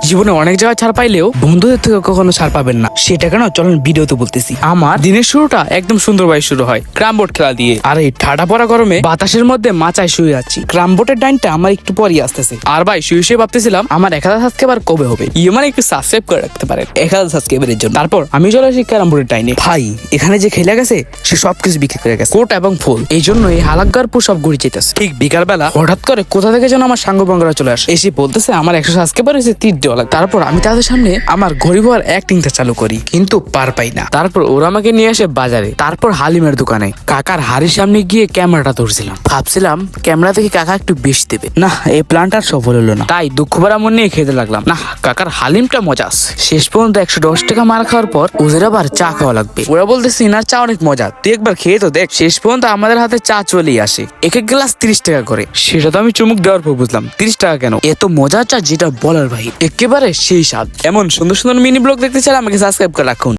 জীবনে অনেক জায়গায় ছাড় পাইলেও বন্ধুদের থেকে কখনো ছাড় পাবেন না। সেটা কেন চলেন ভিডিওতে বলতেছি। আমার দিনের শুরুটা একদম সুন্দরভাবে শুরু হয় ক্রাম বোর্ড খেলা দিয়ে। আর এই ঠাডা পড়া গরমে বাতাসের মধ্যে মাচায় শুয়ে আছি। ক্রাম বোর্ডের ডাইনটা আমার একটু পরই আসতেছে। আর ভাই শুয়ে শুয়ে ভাবতেছিলাম আমার 1000 সাবস্ক্রাইবার কবে হবে। মানে একটু সাবস্ক্রাইব করে রাখতে পারেন 1000 সাবস্ক্রাইবারের জন্য। তারপর আমি চলে আসি ক্রাম বোর্ডের ডাইনে। ভাই এখানে যে খেলে গেছে সে সবকিছু বিক্রি করে গেছে, কোট এবং ফুল। এই জন্য এই হালাকগারপুর সব ঘুরে যেতেছে। ঠিক বিকাল বেলা হঠাৎ করে কোথা থেকে যেন আমার সাঙ্গ বঙ্গরা চলে আসে, এসে বলতেছে আমার 100 সাবস্ক্রাইবার হয়েছে $30। তারপর আমি তাদের সামনে আমার গরিব হওয়ার অ্যাক্টিংটা চালু করি, কিন্তু পার পাই না। তারপর ওরা আমাকে নিয়ে আসে বাজারে, তারপর হালিমের দোকানে কাকার হাড়ির সামনে গিয়ে ক্যামেরাটা ধরছিলাম। ভাবছিলাম ক্যামেরা থেকে কাকা একটু বেশি দেবে না, এই প্ল্যানটা সফল হলো না। তাই দুঃখ ভরা মন নিয়ে খেতে লাগলাম। না, কাকার হালিমটা মজা আছে। শেষ পর্যন্ত 110 টাকা মার খাওয়ার পর ওদের আবার চা খাওয়া লাগবে। ওরা বলতেছে না চা অনেক মজা, তুই একবার খেয়ে তো দেখ। শেষ পর্যন্ত আমাদের হাতে চা চলেই আসে, এক এক গ্লাস 30 টাকা করে। সেটা তো আমি চুমুক দেওয়ার পর বুঝলাম 30 টাকা কেন, এত মজা চা যেটা বলার ভাই। একেবারে সেই স্বাদ। এমন সুন্দর সুন্দর মিনি ব্লগ দেখতে চাইলে আমাকে সাবস্ক্রাইব করে রাখুন।